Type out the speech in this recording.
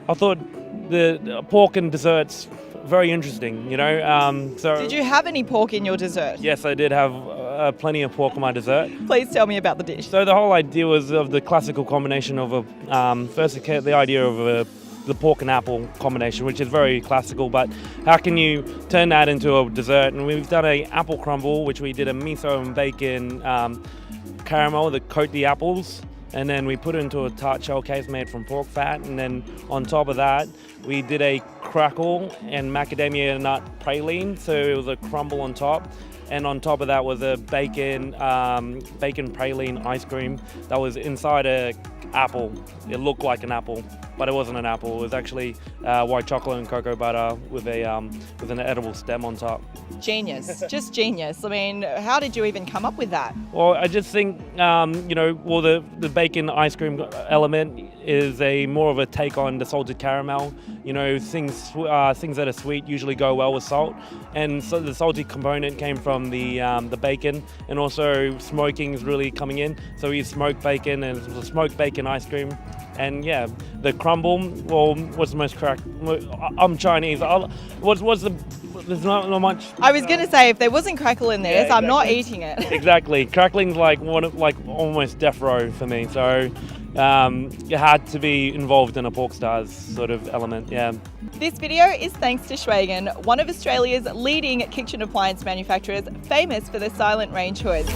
I thought the pork and desserts very interesting, you know. Did you have any pork in your dessert? Yes, I did have plenty of pork on my dessert. Please tell me about the dish. So the whole idea was of the classical combination of the idea of the pork and apple combination, which is very classical, but how can you turn that into a dessert? And we've done a apple crumble, which we did a miso and bacon caramel that coat the apples, and then we put it into a tart shell case made from pork fat, and then on top of that we did a crackle and macadamia nut praline, so it was a crumble on top, and on top of that was a bacon praline ice cream that was inside a apple. It looked like an apple, but it wasn't an apple. It was actually white chocolate and cocoa butter with an edible stem on top. Genius, just genius. I mean, how did you even come up with that? Well, I just think, the bacon ice cream element is more of a take on the salted caramel. You know, things that are sweet usually go well with salt, and so the salty component came from the bacon, and also smoking is really coming in. So we smoked bacon, and it was a smoked bacon ice cream. And yeah, the crumble, well, what's the most correct? I'm Chinese. There's not much. I was going to say, if there wasn't crackle in there, Yeah, so I'm not exactly. eating it. Exactly. Crackling's like almost death row for me. So you had to be involved in a pork stars sort of element, yeah. This video is thanks to Schweigen, one of Australia's leading kitchen appliance manufacturers, famous for their silent range hoods.